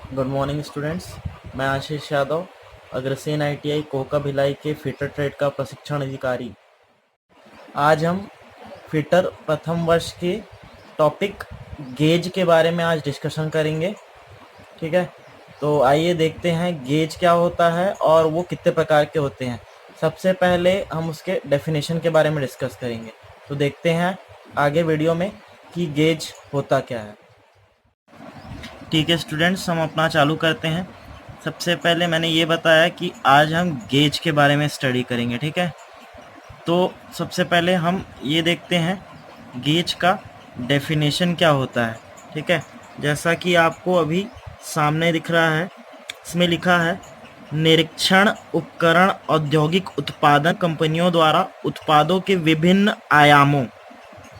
Good morning students. मैं आशीष Yadav, Agrasen ITI Coca Bhilai के fitter trade का प्रशिक्षण अधिकारी। आज हम फिटर प्रथम वर्ष के टॉपिक गेज के बारे में आज डिस्कशन करेंगे। ठीक है, तो आइए देखते हैं गेज क्या होता है और वो कितने प्रकार के होते हैं। सबसे पहले हम उसके डेफिनेशन के बारे में डिस्कस करेंगे। तो देखते हैं आगे वीडियो में कि गेज होता क्या है। ठीक है स्टूडेंट्स, हम अपना चालू करते हैं। सबसे पहले मैंने ये बताया कि आज हम गेज के बारे में स्टडी करेंगे। ठीक है, तो सबसे पहले हम ये देखते हैं गेज का डेफिनेशन क्या होता है। ठीक है, जैसा कि आपको अभी सामने दिख रहा है, इसमें लिखा है निरीक्षण उपकरण औद्योगिक उत्पादन कंपनियों द्वारा उत्पादों के विभिन्न आयामों,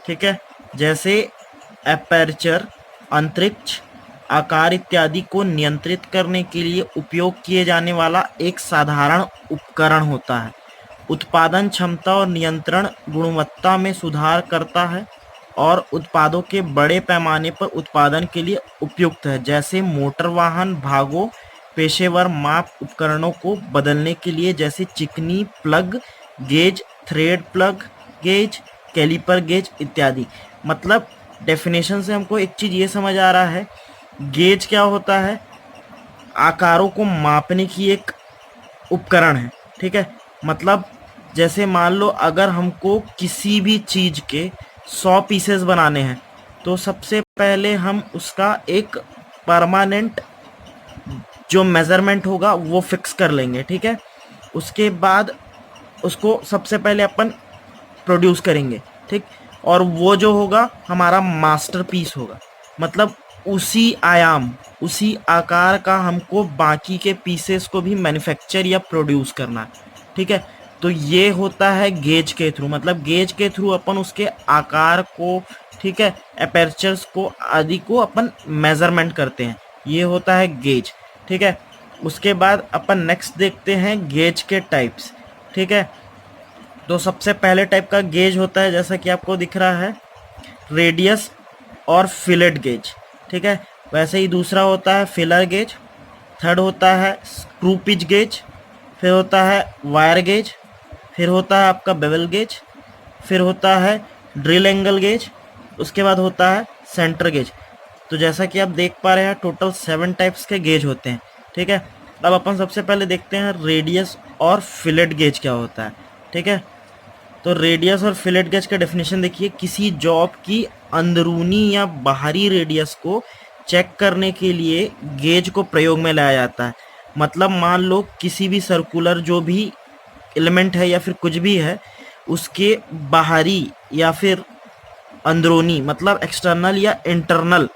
ठीक है, जैसे एपर्चर, अंतरिक्ष, आकार इत्यादि को नियंत्रित करने के लिए उपयोग किए जाने वाला एक साधारण उपकरण होता है। उत्पादन क्षमता और नियंत्रण गुणवत्ता में सुधार करता है और उत्पादों के बड़े पैमाने पर उत्पादन के लिए उपयुक्त है, जैसे मोटर वाहन भागों, पेशेवर माप उपकरणों को बदलने के लिए, जैसे चिकनी plug gauge, thread plug gauge, calliper gauge इत्यादि। मतलब डेफिनेशन से हमको एक चीज़ ये समझ आ रहा है, गेज क्या होता है, आकारों को मापने की एक उपकरण है। ठीक है, मतलब जैसे मान लो अगर हमको किसी भी चीज़ के 100 पीसेस बनाने हैं तो सबसे पहले हम उसका एक परमानेंट जो मेज़रमेंट होगा वो फिक्स कर लेंगे। ठीक है, उसके बाद उसको सबसे पहले अपन प्रोड्यूस करेंगे। ठीक, और वो जो होगा हमारा मास्टरपीस होगा। मतलब उसी आयाम, उसी आकार का हमको बाकी के पीसेस को भी मैन्युफैक्चर या प्रोड्यूस करना है। ठीक है, तो ये होता है गेज के थ्रू। मतलब गेज के थ्रू अपन उसके आकार को, ठीक है, एपर्चर्स को आदि को अपन मेजरमेंट करते हैं। ये होता है गेज। ठीक है, उसके बाद अपन नेक्स्ट देखते हैं गेज के टाइप्स। ठीक है, तो सबसे पहले टाइप का गेज होता है जैसा कि आपको दिख रहा है, रेडियस और फिलेट गेज। ठीक है, वैसे ही दूसरा होता है फिलर गेज, थर्ड होता है स्क्रू पिच गेज, फिर होता है वायर गेज, फिर होता है आपका बेवल गेज, फिर होता है ड्रिल एंगल गेज, उसके बाद होता है सेंटर गेज। तो जैसा कि आप देख पा रहे हैं टोटल 7 टाइप्स के गेज होते हैं। ठीक है, अब अपन सबसे पहले देखते हैं रेडियस और फिलेट गेज क्या होता है। ठीक है, तो रेडियस और फिलेट गेज का डेफिनेशन देखिए, किसी जॉब की अंदरूनी या बाहरी रेडियस को चेक करने के लिए गेज को प्रयोग में लाया जाता है। मतलब मान लो किसी भी सर्कुलर जो भी एलिमेंट है या फिर कुछ भी है, उसके बाहरी या फिर अंदरूनी, मतलब एक्सटर्नल या इंटरनल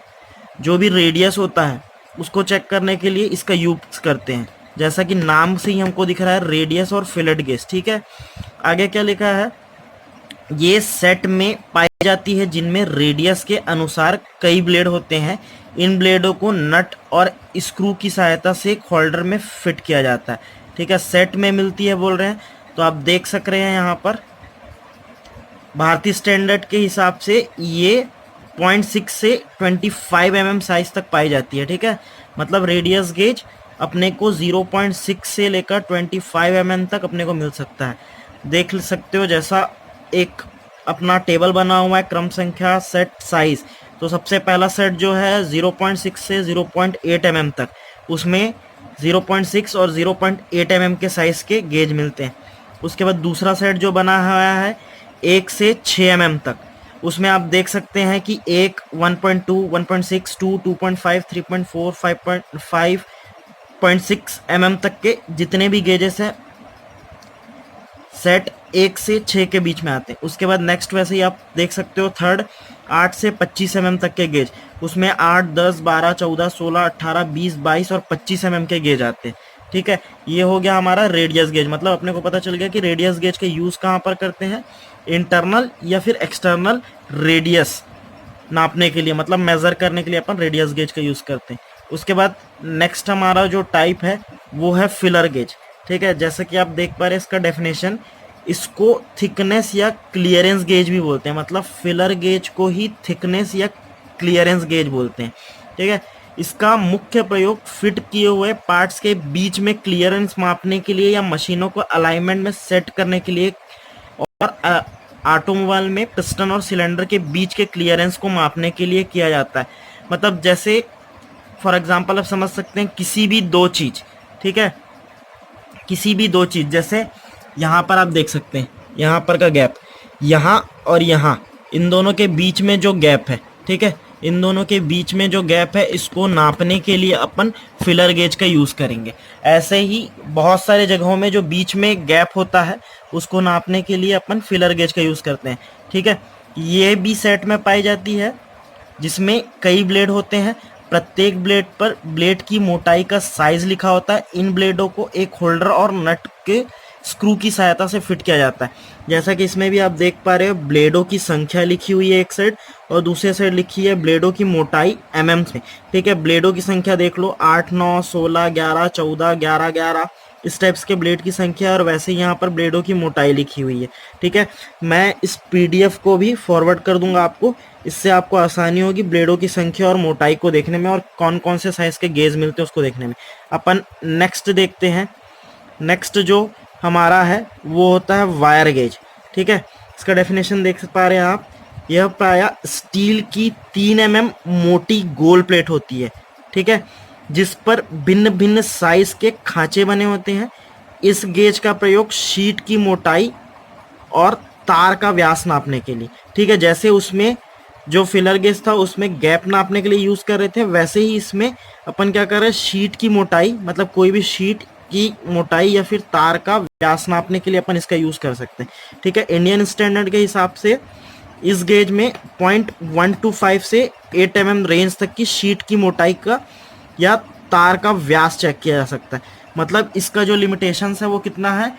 जो भी रेडियस होता है उसको चेक करने के लिए इसका यूज करते हैं। जैसा कि नाम से ही हमको दिख रहा है, रेडियस और फिलेट गेज। ठीक है, आगे क्या लिखा है, ये सेट में पाई जाती है जिनमें रेडियस के अनुसार कई ब्लेड होते हैं। इन ब्लेडों को नट और स्क्रू की सहायता से एक होल्डर में फिट किया जाता है। ठीक है, सेट में मिलती है बोल रहे हैं, तो आप देख सक रहे हैं यहाँ पर भारतीय स्टैंडर्ड के हिसाब से ये 0.6 से 25 mm साइज तक पाई जाती है। ठीक है, मतलब रेडियस गेज अपने को 0.6 से लेकर 25 mm तक अपने को मिल सकता है। देख सकते हो जैसा एक अपना टेबल बना हुआ है क्रम संख्या सेट साइज, तो सबसे पहला सेट जो है 0.6 से 0.8 mm तक, उसमें 0.6 और 0.8 mm के साइज के गेज मिलते हैं। उसके बाद दूसरा सेट जो बना हुआ है 1 से 6 mm तक, उसमें आप देख सकते हैं कि एक 1.2, 1.6, 2, 2.5, 3.4, 5.6 mm तक के जितने भी गेजेस हैं सेट 1 से 6 के बीच में आते हैं। उसके बाद नेक्स्ट वैसे ही आप देख सकते हो थर्ड 8 से 25 mm तक के गेज, उसमें 8, 10, 12, 14, 16, 18, 20, 22 और 25 mm के गेज आते हैं। ठीक है, ये हो गया हमारा रेडियस गेज। मतलब अपने को पता चल गया कि रेडियस गेज के यूज़ कहाँ पर करते हैं, इंटरनल या फिर एक्सटर्नल रेडियस नापने के लिए, मतलब मेज़र करने के लिए अपन रेडियस गेज का यूज़ करते हैं। उसके बाद नेक्स्ट हमारा जो टाइप है वो है फिलर गेज। ठीक है, जैसे कि आप देख पा रहे हैं इसका डेफिनेशन, इसको थिकनेस या क्लियरेंस गेज भी बोलते हैं। मतलब फिलर गेज को ही थिकनेस या क्लियरेंस गेज बोलते हैं। ठीक है, इसका मुख्य प्रयोग फिट किए हुए पार्ट्स के बीच में क्लियरेंस मापने के लिए या मशीनों को अलाइनमेंट में सेट करने के लिए और ऑटोमोबाइल में पिस्टन और सिलेंडर के बीच के क्लियरेंस को मापने के लिए किया जाता है। मतलब जैसे फॉर एग्जांपल आप समझ सकते हैं किसी भी दो चीज़, ठीक है, किसी भी दो चीज़, जैसे यहाँ पर आप देख सकते हैं यहाँ पर का गैप, यहाँ और यहाँ, इन दोनों के बीच में जो गैप है, ठीक है, इन दोनों के बीच में जो गैप है इसको नापने के लिए अपन फिलर गेज का यूज़ करेंगे। ऐसे ही बहुत सारे जगहों में जो बीच में गैप होता है उसको नापने के लिए अपन फिलर गेज का यूज़ करते हैं, ठीक है। ये भी सेट में पाई जाती है जिसमें कई ब्लेड होते हैं, प्रत्येक ब्लेड पर ब्लेड की मोटाई का साइज लिखा होता है। इन ब्लेडों को एक होल्डर और नट के स्क्रू की सहायता से फिट किया जाता है। जैसा कि इसमें भी आप देख पा रहे हो ब्लेडों की संख्या लिखी हुई है एक साइड और दूसरे साइड लिखी है ब्लेडों की मोटाई mm में, ठीक है। ब्लेडों की संख्या देख लो 8, 9, 16, 11, 14, 11, 11 इस टाइप्स के ब्लेड की संख्या और वैसे यहाँ पर ब्लेडों की मोटाई लिखी हुई है, ठीक है। मैं इस PDF को भी फॉरवर्ड कर दूंगा आपको, इससे आपको आसानी होगी ब्लेडों की संख्या और मोटाई को देखने में और कौन कौन से साइज के गेज मिलते हैं उसको देखने में। अपन नेक्स्ट देखते हैं। नेक्स्ट जो हमारा है वो होता है वायर गेज, ठीक है। इसका डेफिनेशन देख पा रहे हैं आप, यह प्रायः स्टील की 3 mm मोटी गोल प्लेट होती है, ठीक है, जिस पर भिन्न भिन्न साइज के खांचे बने होते हैं। इस गेज का प्रयोग शीट की मोटाई और तार का व्यास नापने के लिए, ठीक है, जैसे उसमें जो फिलर गेज था उसमें गैप नापने के लिए यूज़ कर रहे थे, वैसे ही इसमें अपन क्या कर रहे हैं शीट की मोटाई, मतलब कोई भी शीट की मोटाई या फिर तार का व्यास नापने के लिए अपन इसका यूज़ कर सकते हैं, ठीक है। इंडियन स्टैंडर्ड के हिसाब से इस गेज में 0.125 से 8 mm रेंज तक की शीट की मोटाई का या तार का व्यास चेक किया जा सकता है। मतलब इसका जो लिमिटेशंस है वो कितना है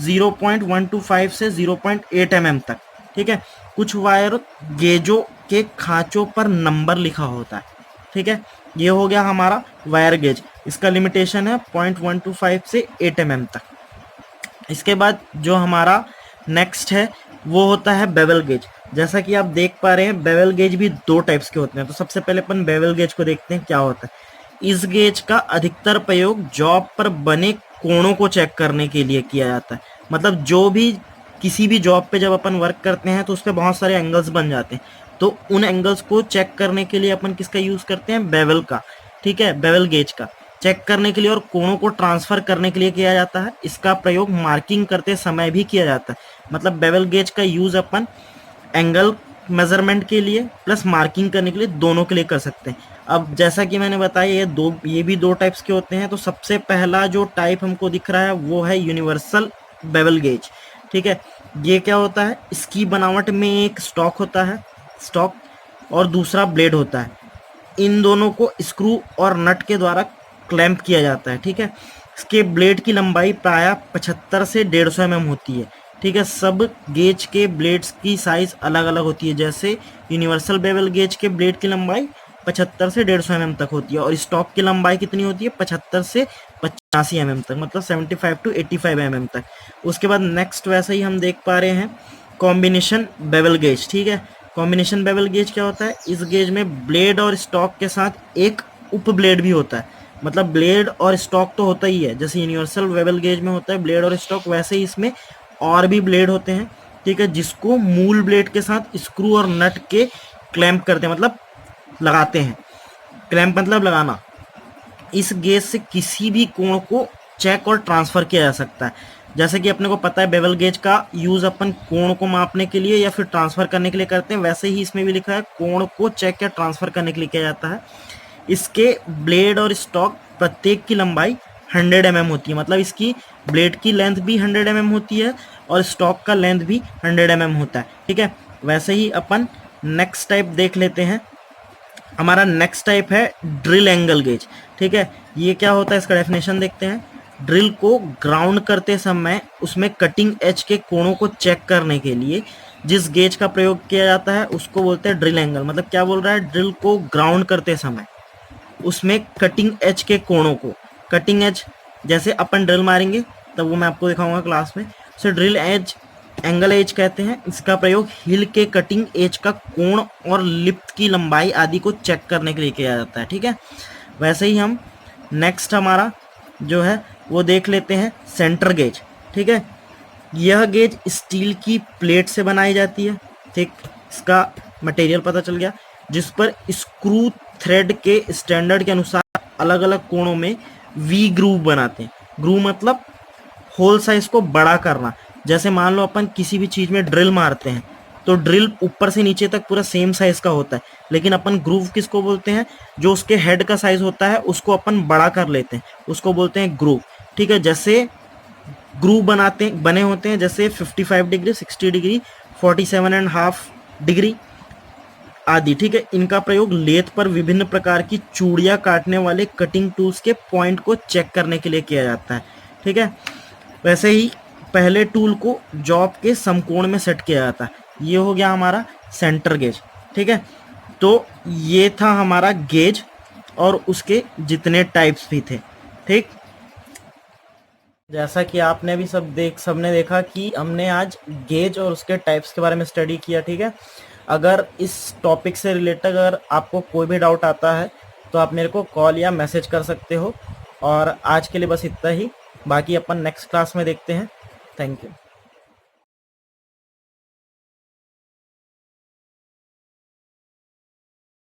0.125 से 0.8 mm तक, ठीक है। कुछ वायर गेजों के खांचों पर नंबर लिखा होता है, ठीक है। ये हो गया हमारा वायर गेज, इसका लिमिटेशन है 0.125 से 8 mm तक। इसके बाद जो हमारा नेक्स्ट है वो होता है बेवल गेज। जैसा कि आप देख पा रहे हैं बेवल गेज भी दो टाइप्स के होते हैं। तो सबसे पहले अपन बेवल गेज को देखते हैं क्या होता है। इस गेज का अधिकतर प्रयोग जॉब पर बने कोणों को चेक करने के लिए किया जाता है। मतलब जो भी किसी भी जॉब पे जब अपन वर्क करते हैं तो उस पर बहुत सारे एंगल्स बन जाते हैं, तो उन एंगल्स को चेक करने के लिए अपन किसका यूज़ करते हैं, बेवल का, ठीक है, बेवल गेज का चेक करने के लिए और कोणों को ट्रांसफर करने के लिए किया जाता है। इसका प्रयोग मार्किंग करते समय भी किया जाता है। मतलब बेवल गेज का यूज़ अपन एंगल मेजरमेंट के लिए प्लस मार्किंग करने के लिए दोनों के लिए कर सकते हैं। अब जैसा कि मैंने बताया ये भी दो टाइप्स के होते हैं। तो सबसे पहला जो टाइप हमको दिख रहा है वो है यूनिवर्सल बेवल गेज, ठीक है। ये क्या होता है, इसकी बनावट में एक स्टॉक होता है, स्टॉक, और दूसरा ब्लेड होता है। इन दोनों को स्क्रू और नट के द्वारा क्लैंप किया जाता है, ठीक है। इसके ब्लेड की लंबाई प्रायः 75 से 150 mm होती है, ठीक है। सब गेज के ब्लेड्स की साइज अलग अलग होती है। जैसे यूनिवर्सल बेवल गेज के ब्लेड की लंबाई 75 से 150 mm तक होती है और स्टॉक की लंबाई कितनी होती है 75 से 85 mm तक, मतलब 75 to 85 mm तक। उसके बाद नेक्स्ट वैसे ही हम देख पा रहे हैं कॉम्बिनेशन बेवल गेज, ठीक है। कॉम्बिनेशन बेवल गेज क्या होता है, इस गेज में ब्लेड और स्टॉक के साथ एक उप ब्लेड भी होता है। मतलब ब्लेड और स्टॉक तो होता ही है, जैसे यूनिवर्सल बेवल गेज में होता है ब्लेड और स्टॉक, वैसे ही इसमें और भी ब्लेड होते हैं, ठीक है, जिसको मूल ब्लेड के साथ स्क्रू और नट के क्लैंप करते हैं, मतलब लगाते हैं। क्लैंप मतलब लगाना। इस गेज से किसी भी कोण को चेक और ट्रांसफर किया जा सकता है। जैसे कि अपने को पता है बेवल गेज का यूज अपन कोण को मापने के लिए या फिर ट्रांसफर करने के लिए करते हैं, वैसे ही इसमें भी लिखा है कोण को चेक या ट्रांसफर करने के लिए किया जाता है। इसके ब्लेड और स्टॉक प्रत्येक की लंबाई 100 mm होती है। मतलब इसकी ब्लेड की लेंथ भी 100 mm होती है और स्टॉक का लेंथ भी 100 mm होता है, ठीक है। वैसे ही अपन नेक्स्ट टाइप देख लेते हैं। हमारा नेक्स्ट टाइप है ड्रिल एंगल गेज, ठीक है। ये क्या होता है, इसका डेफिनेशन देखते हैं। ड्रिल को ग्राउंड करते समय उसमें कटिंग एज के कोणों को चेक करने के लिए जिस गेज का प्रयोग किया जाता है उसको बोलते हैं ड्रिल एंगल। मतलब क्या बोल रहा है, ड्रिल को ग्राउंड करते समय उसमें कटिंग एज के कोणों को, कटिंग एज जैसे अपन ड्रिल मारेंगे तब वो मैं आपको दिखाऊंगा क्लास में, उसे ड्रिल एज एंगल एज कहते हैं। इसका प्रयोग हिल के कटिंग एज का कोण और लिप की लंबाई आदि को चेक करने के लिए किया जाता है, ठीक है। वैसे ही हम नेक्स्ट हमारा जो है वो देख लेते हैं सेंटर गेज। ठीक है, यह गेज स्टील की प्लेट से बनाई जाती है। ठीक, इसका मटेरियल पता चल गया, जिस पर स्क्रू थ्रेड के स्टैंडर्ड के अनुसार अलग अलग कोणों में वी ग्रूव बनाते हैं। ग्रूव मतलब होल साइज को बड़ा करना। जैसे मान लो अपन किसी भी चीज में ड्रिल मारते हैं तो ड्रिल ऊपर से नीचे तक पूरा सेम साइज का होता है, लेकिन अपन ग्रूव किसको बोलते हैं, जो उसके हेड का साइज होता है उसको अपन बड़ा कर लेते हैं, उसको बोलते हैं ग्रूव। ठीक है, जैसे ग्रूव बने होते हैं जैसे 55 डिग्री, 60 डिग्री, 47.5 डिग्री आदि। ठीक है, इनका प्रयोग लेथ पर विभिन्न प्रकार की चूड़ियां काटने वाले कटिंग टूल्स के पॉइंट को चेक करने के लिए किया जाता है। ठीक है, वैसे ही पहले टूल को जॉब के समकोण में सेट किया जाता है। ये हो गया हमारा सेंटर गेज। ठीक है, तो ये था हमारा गेज और उसके जितने टाइप्स भी थे। ठीक, जैसा कि आपने भी सबने देखा कि हमने आज गेज और उसके टाइप्स के बारे में स्टडी किया। ठीक है, अगर इस टॉपिक से रिलेटेड अगर आपको कोई भी डाउट आता है तो आप मेरे को कॉल या मैसेज कर सकते हो। और आज के लिए बस इतना ही, बाकी अपन नेक्स्ट क्लास में देखते हैं। Thank you.